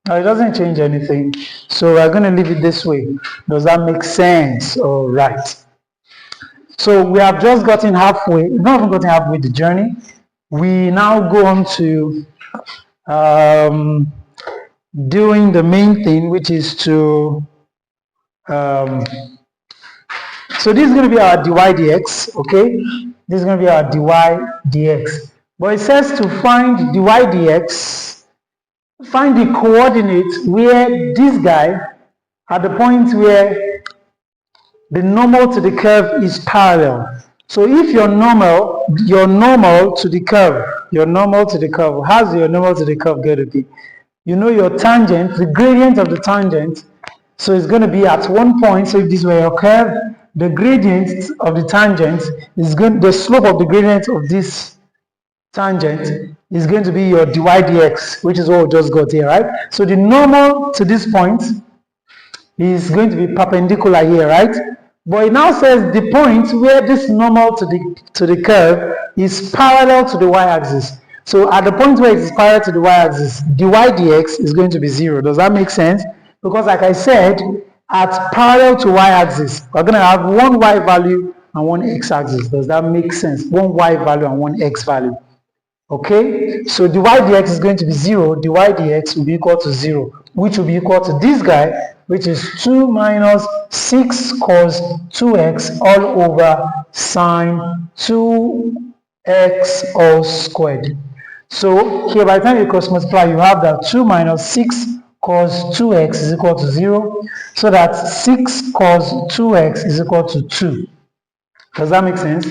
Now it doesn't change anything. So we're going to leave it this way. Does that make sense? All right. So we have just gotten halfway. We've not even gotten halfway the journey. We now go on to doing the main thing, which is to so this is going to be our dy dx, okay? This is going to be our dy dx. But it says to find dy dx, find the coordinate where this guy, at the point where the normal to the curve is parallel. So if your normal to the curve, how's your normal to the curve going to be? You know your tangent, the gradient of the tangent, so it's going to be at one point. So if this were your curve, the gradient of the tangent is the slope of the gradient of this tangent is going to be your dy dx, which is what we just got here, right? So the normal to this point is going to be perpendicular here, right? But it now says the point where this normal to the curve is parallel to the y-axis. So at the point where it is parallel to the y-axis, dy dx is going to be 0. Does that make sense? Because like I said, at parallel to y-axis, we're going to have one y value and one x-axis. Does that make sense? One y value and one x value. Okay, so dy dx is going to be 0, dy dx will be equal to 0, which will be equal to this guy, which is 2 minus 6 cos 2x all over sine 2x all squared. So here by the time you cross multiply, you have that 2 minus 6 cos 2x is equal to 0, so that 6 cos 2x is equal to 2. Does that make sense?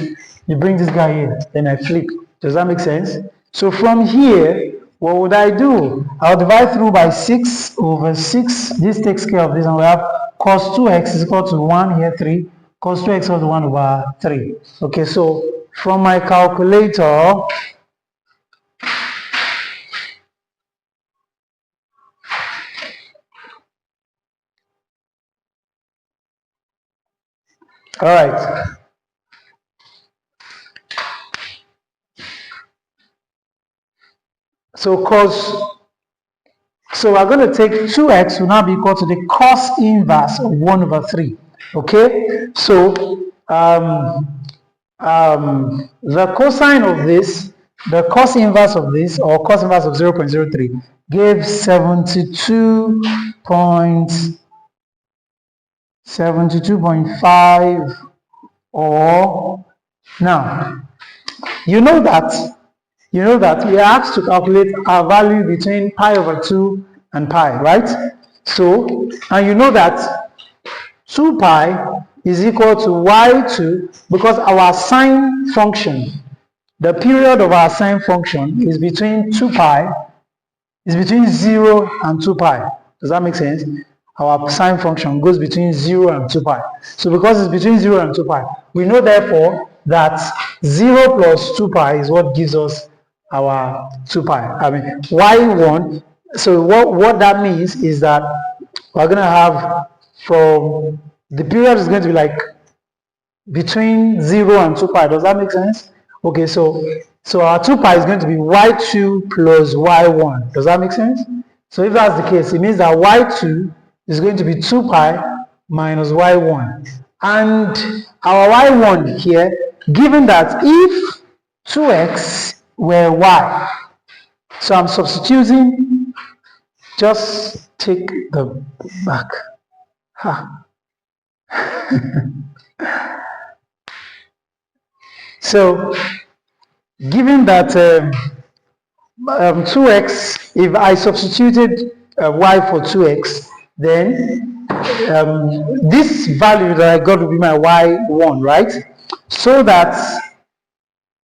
You bring this guy here, then I flip. Does that make sense? So from here, what would I do? I'll divide through by 6 over 6. This takes care of this, and we have cos 2x is equal to 1 here, 3. Cos 2x equal to 1 over 3. Okay, so from my calculator, all right. So we're going to take 2x will now be equal to the cos inverse of 1 over 3. Okay, so the cosine of this, the cos inverse of this, or cos inverse of 0.03 gives 72.5, or now you know that we are asked to calculate our value between pi over 2 and pi, right? So, and you know that 2 pi is equal to y2, because our sine function, the period of our sine function is between 2 pi, is between 0 and 2 pi. Does that make sense? Our sine function goes between 0 and 2 pi. So because it's between 0 and 2 pi, we know therefore that 0 plus 2 pi is what gives us our 2 pi. I mean, y1. So what that means is that we're going to have, from the period is going to be like between 0 and 2 pi. Does that make sense? Okay, so our 2 pi is going to be y2 plus y1. Does that make sense? So if that's the case, it means that y2 is going to be 2 pi minus y1. And our y1 here, given that if 2x were y, so I'm substituting, just take the back. So given that 2x, if I substituted y for 2x, then this value that I got will be my y1, right? So that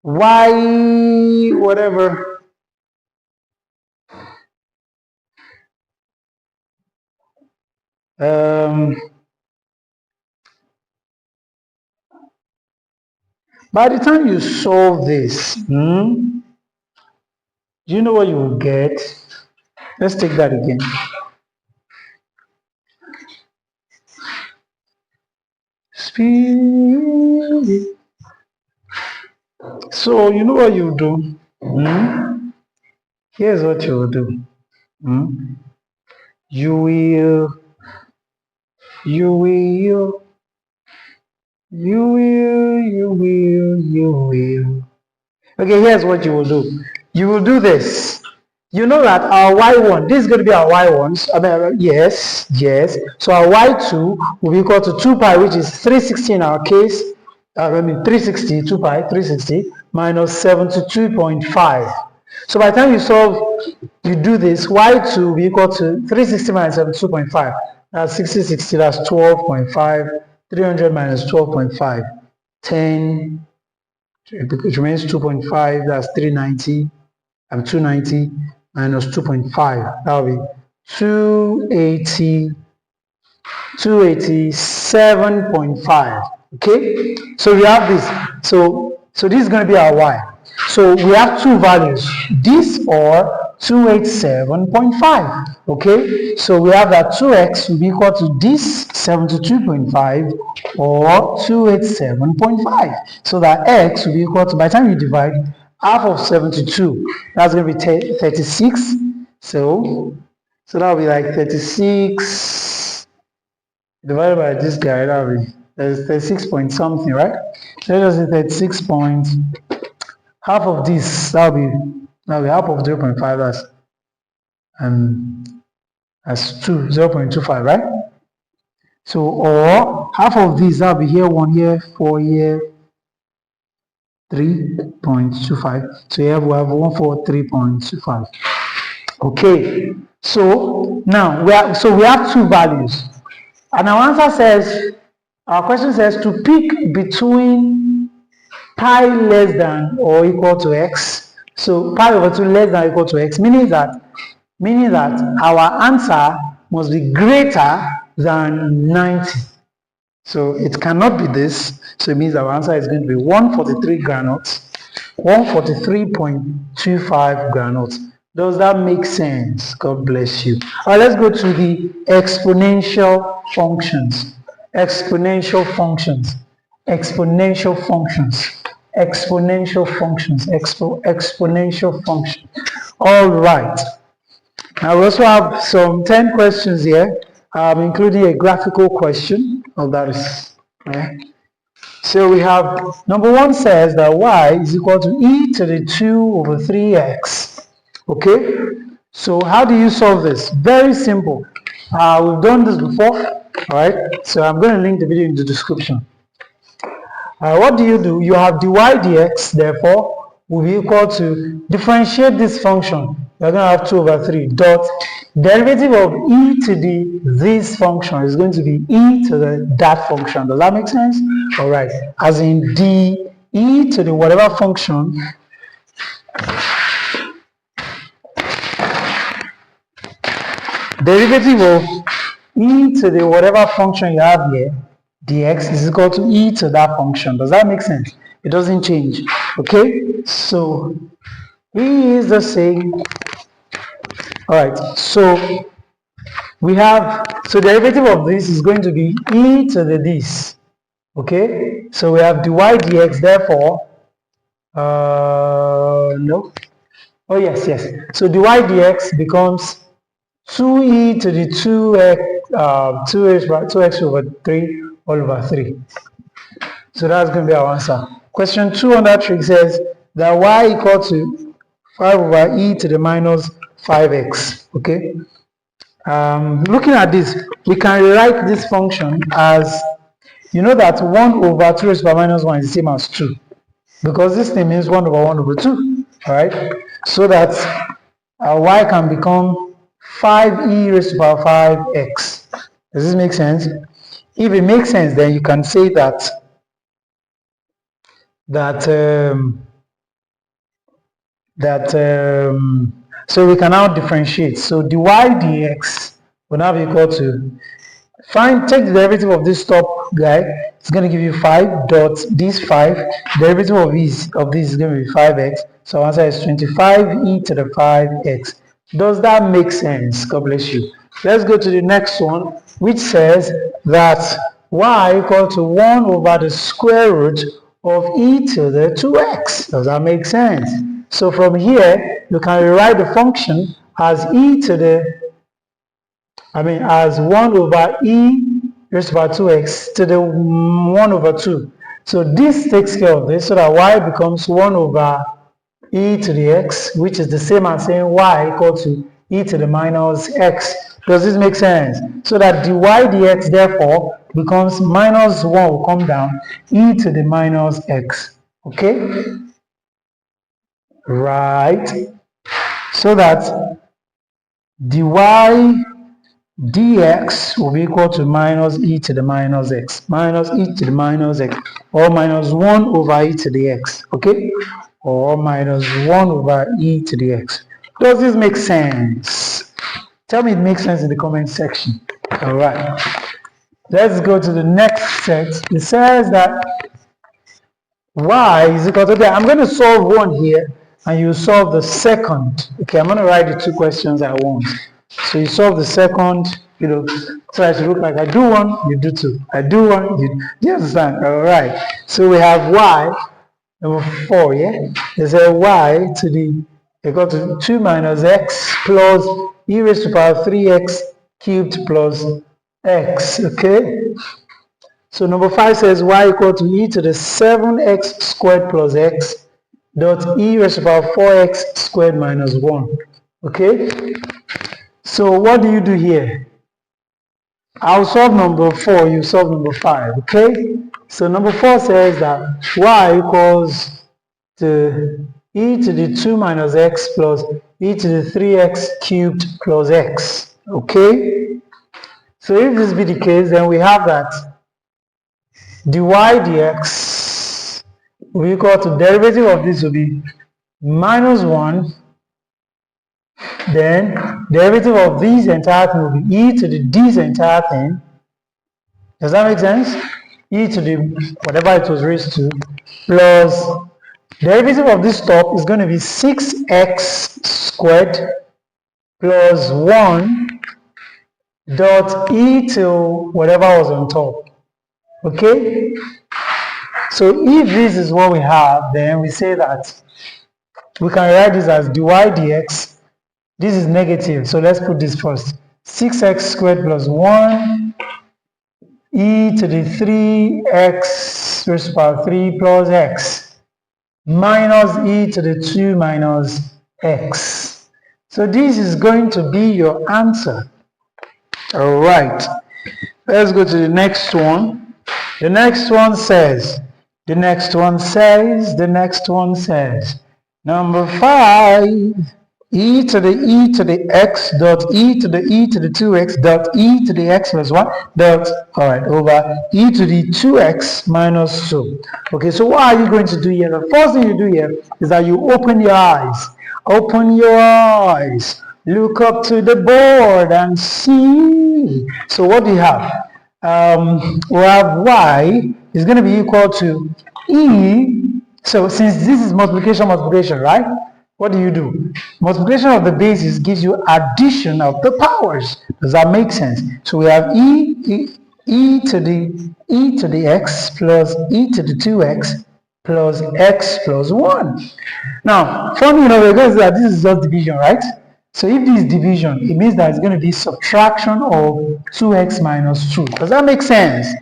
y whatever by the time you solve this, do you know what you will get? Let's take that again. Speed. So you know what you do? Here's what you will do. You will. Okay, here's what you will do. You will do this. You know that our y1, this is going to be our y1s. I mean, yes. So our y2 will be equal to 2 pi, which is 360 in our case. 360, 2 pi, 360, minus 72.5. So by the time you solve, you do this, y2 will be equal to 360 minus 72.5. That's 60, that's 12.5. 300 minus 12.5. 10. It remains 2.5, that's 390. 290 minus 2.5. That will be 287.5. Okay, so we have this. So So this is going to be our y. So we have two values, this or 287.5. Okay, so we have that 2x will be equal to this 72.5 or 287.5. So that x will be equal to, by the time you divide, half of 72, that's going to be 36. So that will be like 36 divided by this guy, that will be 36 point something, right? So let's say 36 point, half of this, that will be half of 0.5, that's 0.25, right? So, or half of this, that will be here 1, here 4, here 3.25. So here we have 143.25. Okay, so now we have two values, and our answer says, our question says to pick between pi less than or equal to x. So pi over 2 less than or equal to x, meaning that our answer must be greater than 90. So it cannot be this. So it means our answer is going to be 143 granules, 143.25 granules. Does that make sense? God bless you. All right, let's go to the exponential functions. Exponential functions. Exponential functions. Exponential functions. Exponential functions. All right. Now we also have some 10 questions here, including a graphical question. Oh, that is, right. So we have, number 1 says that y is equal to e to the 2 over 3x. Okay, so how do you solve this? Very simple. We've done this before, all right? So I'm going to link the video in the description. What do? You have dy dx, therefore, will be equal to, differentiate this function. You're going to have 2 over 3 dot derivative of e to the this function is going to be e to the that function. Does that make sense? All right. As in d e to the whatever function derivative of e to the whatever function you have here, dx is equal to e to that function. Does that make sense? It doesn't change. Okay, so e is the same. All right, so we have, so derivative of this is going to be e to the this. Okay, so we have dy dx, therefore, no, oh yes, so dy dx becomes 2e to the 2x over 3 all over 3. So that's going to be our answer. Question 2 on that trick says that y equal to 5 over e to the minus 5x. Okay. Looking at this, we can rewrite this function as, you know that 1 over 2 raised to the power minus 1 is the same as 2. Because this thing means 1 over 1 over 2. Alright. So that y can become 5e raised to the power 5x. Does this make sense? If it makes sense, then you can say so we can now differentiate. So dy dx will now be equal to, take the derivative of this top guy. It's going to give you 5 dot this 5. Derivative of this is going to be 5x. So our answer is 25e to the 5x. Does that make sense? God bless you. Let's go to the next one, which says that y equal to 1 over the square root of e to the 2x. Does that make sense? So from here, you can rewrite the function as as 1 over e raised to the power 2x to the 1 over 2. So this takes care of this, so that y becomes 1 over e to the x, which is the same as saying y equal to e to the minus x. Does this make sense? So that dy dx therefore becomes minus 1 will come down, e to the minus x. Okay? Right. So that dy dx will be equal to minus e to the minus x, or minus 1 over e to the x. Okay? Or minus 1 over e to the x. Does this make sense? Tell me it makes sense in the comment section. All right. Let's go to the next set. It says that y is equal to, okay, I'm going to solve one here and you solve the second. Okay, I'm going to write the two questions at once. So you solve the second, you know, try to look like I do one, you do two. I do one, do you understand? All right. So we have y, number 4, yeah? There's a y to the equal to 2 minus x plus e raised to power 3x cubed plus x, okay? So number 5 says y equal to e to the 7x squared plus x dot e raised to the power 4x squared minus 1. Okay? So what do you do here? I'll solve number 4, you solve number 5. Okay? So number 4 says that y equals to e to the 2 minus x plus e to the 3x cubed plus x. Okay? So if this be the case, then we have that dy dx will be equal to derivative of this will be minus 1, then derivative of this entire thing will be e to the this entire thing. Does that make sense? E to the whatever it was raised to plus derivative of this top is going to be 6x squared plus 1 dot e to whatever was on top. Okay? So if this is what we have, then we say that we can write this as dy dx. This is negative, so let's put this first. 6x squared plus 1 e to the 3x raised to the power 3 plus x minus e to the 2 minus x. So this is going to be your answer. All right. Let's go to the next one. The next one says, number 5, e to the x dot e to the 2x dot e to the x plus 1 dot, all right, over e to the 2x minus 2. Okay, so what are you going to do here? The first thing you do here is that you open your eyes. Open your eyes. Look up to the board and see. So what do you have? We have y is going to be equal to e. So since this is multiplication, right? What do? Multiplication of the bases gives you addition of the powers. Does that make sense? So we have e to the x plus e to the 2x plus x plus 1. Now, funny enough, because that this is just division, right? So if this is division, it means that it's going to be subtraction of 2x minus 2. Does that make sense?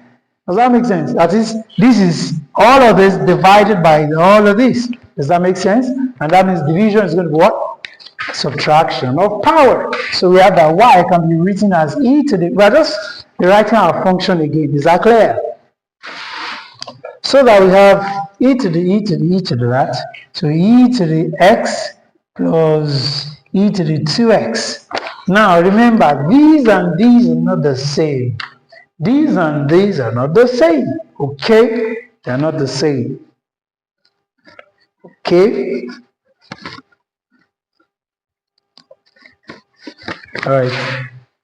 That is, this is all of this divided by all of this. Does that make sense? And that means division is going to be what? Subtraction of power. So we have that y can be written as e to the, we're just rewriting our function again. Is that clear? So that we have e to the that. So e to the x plus e to the 2x. Now remember, these and these are not the same. These and these are not the same. Okay? They are not the same. Okay? Alright.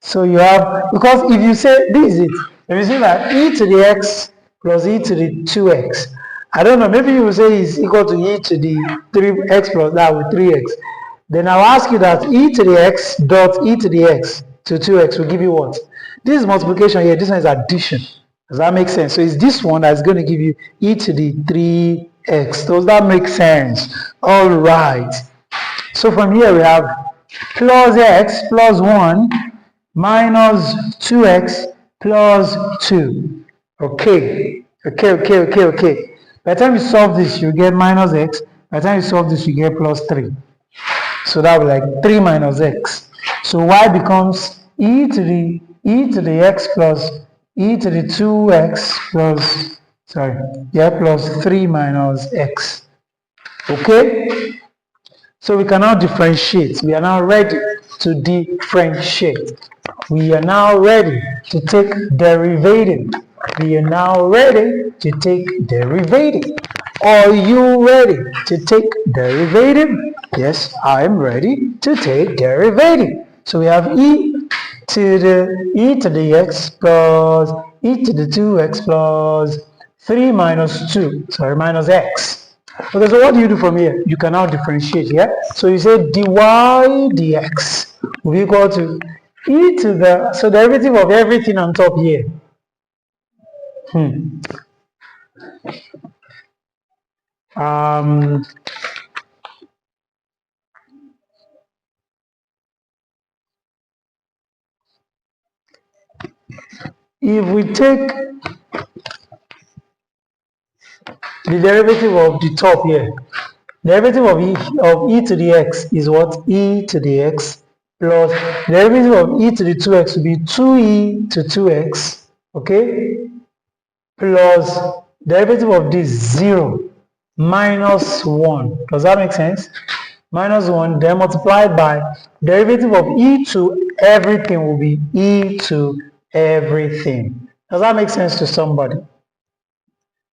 So you have, because if you say, this is it. If you say that e to the x plus e to the 2x, I don't know, maybe you will say it's equal to e to the 3x plus that with 3x. Then I'll ask you that e to the x dot e to the x to 2x will give you what? This is multiplication here, this one is addition. Does that make sense? So it's this one that's going to give you e to the 3x. Does that make sense? All right. So from here we have plus x plus 1 minus 2x plus 2. Okay. By the time you solve this, you get minus x. By the time you solve this, you get plus 3. So that will be like 3 minus x. So y becomes e to the x plus e to the 2x plus, plus 3 minus x. Okay? So we can now differentiate. We are now ready to differentiate. We are now ready to take derivative. Are you ready to take derivative? Yes, I am ready to take derivative. So we have e to the x plus e to the 2x plus 3 minus 2, sorry, minus x. Okay, so what do you do from here? You can now differentiate, yeah? So you say dy dx will be equal to e to the, so derivative of everything on top here. If we take the derivative of the top here, derivative of e to the x is what? E to the x plus derivative of e to the 2x will be 2e to 2x, okay? Plus derivative of this 0 minus 1. Does that make sense? Minus 1, then multiplied by derivative of e to everything will be e to everything. Does that make sense to somebody?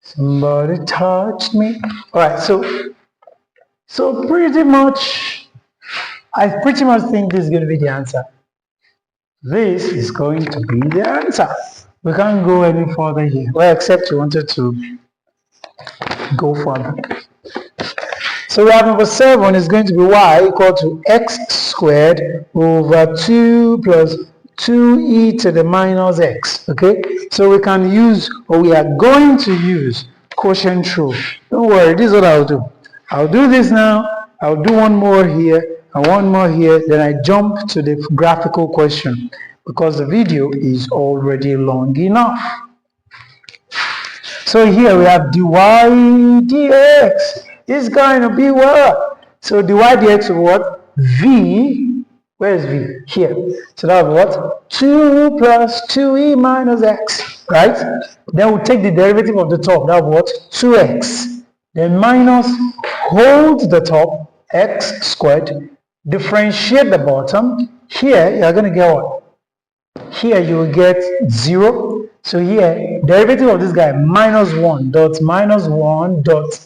Somebody touched me. All right, so pretty much, I pretty much think this is going to be the answer. This is going to be the answer. We can't go any further here. Well, except you wanted to go further. So we have number 7 is going to be y equal to x squared over 2 plus 2e to the minus x. Okay, so we can use, or we are going to use, quotient rule. Don't worry, this is what I'll do. I'll do this now, I'll do one more here, and one more here, then I jump to the graphical question because the video is already long enough. So here we have dy dx is going to be what? So dy dx of what? V, where is V? Here. So that was what? 2 plus 2e minus x, right? Then we'll take the derivative of the top, that was what? 2x. Then minus, hold the top, x squared, differentiate the bottom. Here you're going to get what? Here you will get 0. So here, derivative of this guy, minus 1 dot minus 1 dot.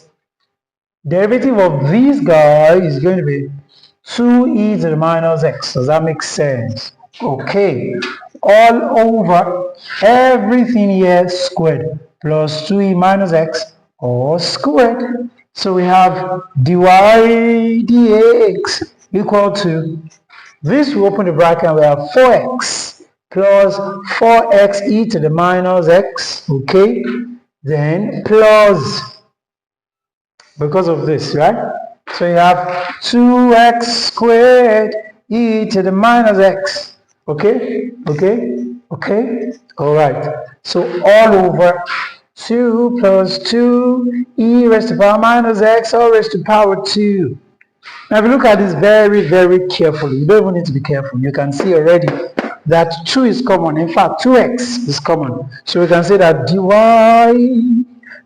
Derivative of this guy is going to be 2e to the minus x. Does that make sense? Okay. All over everything here squared plus 2e minus x all squared. So we have dy dx equal to, this will open the bracket and we have 4x plus 4x e to the minus x, okay? Then plus, because of this, right? So you have 2x squared e to the minus x, okay? Okay? All right. So all over 2 plus 2 e raised to the power minus x all raised to the power 2. Now if you look at this very, very carefully, you don't even need to be careful. You can see already that 2 is common. In fact, 2x is common. So we can say that dy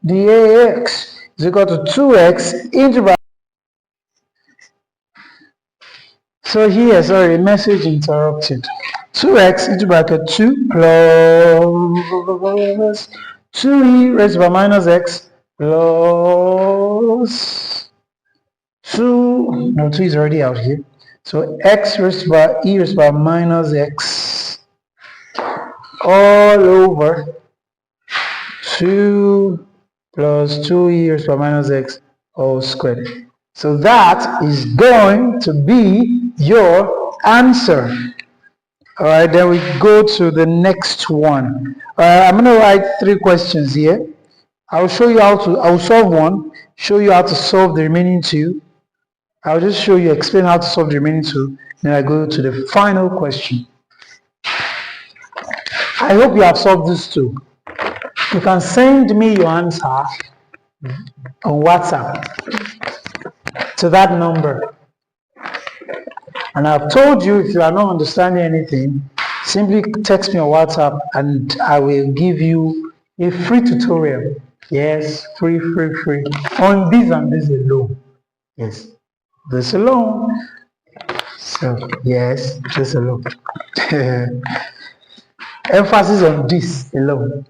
dx is equal to 2x into bracket. So here, sorry, message interrupted. 2x into bracket 2 plus 2e raised to the minus x plus 2, no, 2 is already out here. So x raised to the e raised to the minus x all over 2 plus 2e raised to the minus x all squared. So that is going to be your answer. All right, then we go to the next one. I'm going to write 3 questions here. I'll show you how to, I'll solve one, show you how to solve the remaining 2. I'll just show you, explain how to solve the remaining 2, then I go to the final question. I hope you have solved this 2. You can send me your answer on WhatsApp to that number. And I've told you, if you are not understanding anything, simply text me on WhatsApp and I will give you a free tutorial. Yes, free, on this and this alone. Yes, this alone. So, yes, this alone. Emphasis on this alone.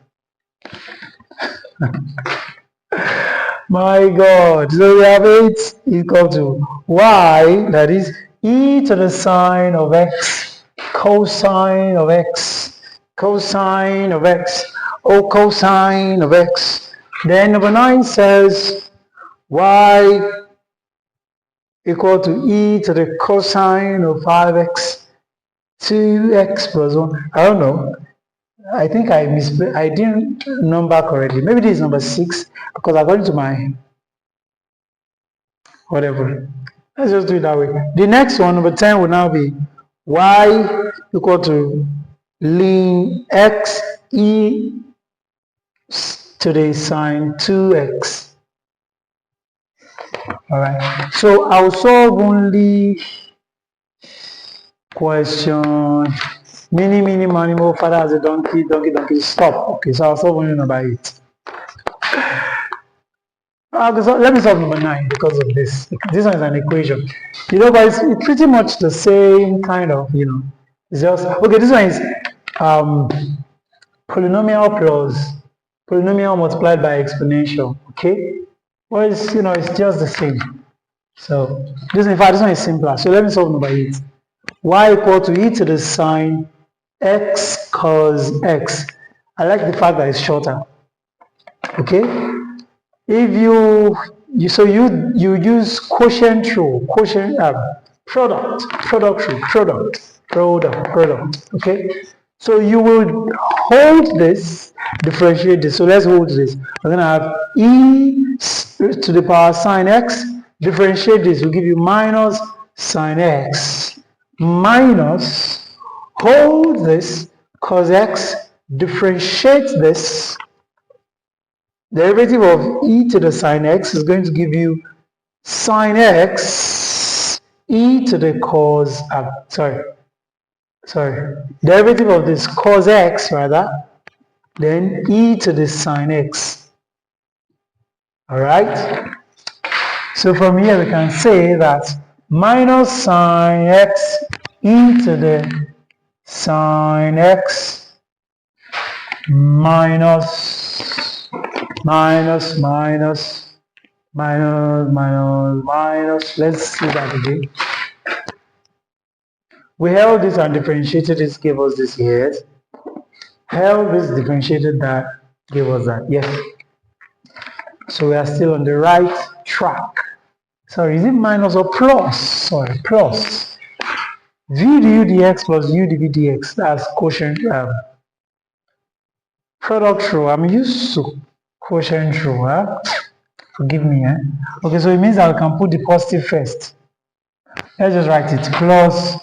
My God. So we have 8 equal to y, that is e to the sine of x, cosine of x, cosine of x, oh cosine of x, Then number 9 says y equal to e to the cosine of 5x 2x plus 1. I don't know. I think I didn't number correctly. Maybe this is number 6 because according to my whatever. Let's just do it that way. The next one, number 10, will now be y equal to ln x e to the sine 2x. Alright, so I'll solve only question mini, mo, father has a donkey, donkey, stop. Okay, so I'll solve only number 8. So let me solve number 9 because of this. This one is an equation. But it's pretty much the same kind of, It's just, okay, this one is polynomial multiplied by exponential, okay? Well, it's just the same. So, this one is simpler. So let me solve number 8. Y equal to e to the sine x cos x. I like the fact that it's shorter, okay? If you use quotient rule, product, okay? So you will hold this, differentiate this. So let's hold this. We're going to have e to the power sine x, differentiate this, will give you minus sine x, minus, hold this, cos x, differentiate this, derivative of e to the sine x is going to give you sine x e to the cos, derivative of this cos x rather, then e to the sine x. Alright? So from here we can say that minus sine x e to the sine x minus, let's see that again. We held this and differentiated this, gave us this here. Held this, differentiated that, gave us that. Yes. So we are still on the right track. Sorry, is it minus or plus? Sorry, plus. V du dx plus u dv dx, that's quotient, product rule. I'm used to quotient rule. Huh? Forgive me. Okay, so it means that we can put the positive first. Let's just write it. Plus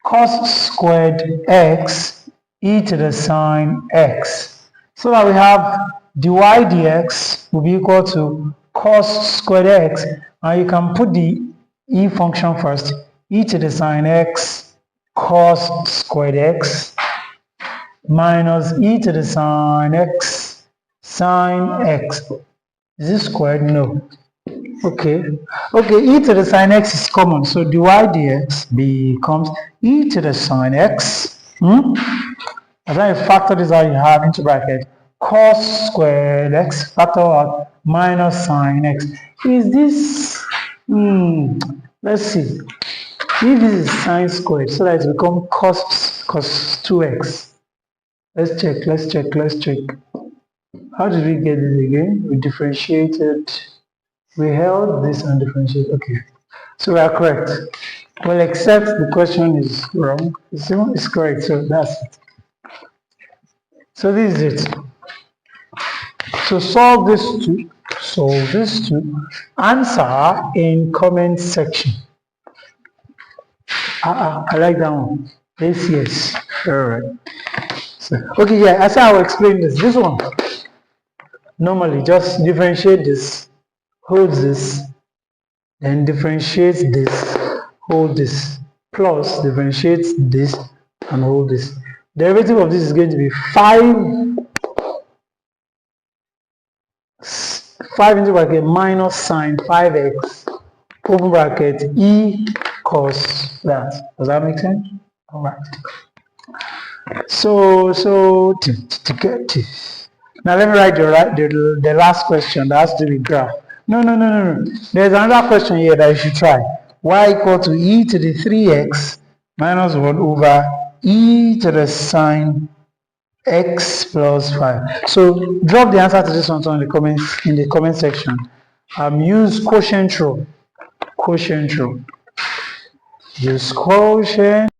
cos squared x e to the sine x. So that we have dy dx will be equal to cos squared x. And you can put the e function first. E to the sine x cos squared x minus e to the sine x sine x. Is this squared? No. Okay, e to the sine x is common, so dy dx becomes e to the sine x. And then you factor this out, you have into bracket cos squared x, factor out minus sine x. Is this, let's see, if this is sine squared, so that it becomes cos 2x. Let's check. How did we get this again? We differentiated. We held this and differentiated. Okay. So we are correct. Well, except the question is wrong. It's correct. So that's it. So this is it. So solve this to answer in comment section. I like that one. Yes. All right. So, okay, yeah, as I will explain this one. Normally, just differentiate this, hold this, then differentiate this, hold this, plus differentiate this and hold this. Derivative of this is going to be 5 into bracket minus sine 5x open bracket e cos that. Does that make sense? All right. So now let me write the last question that has to do with graph. No. There's another question here that you should try. Y equal to e to the 3x minus 1 over e to the sine x plus 5. So drop the answer to this one in the comment section. Use quotient rule. Use quotient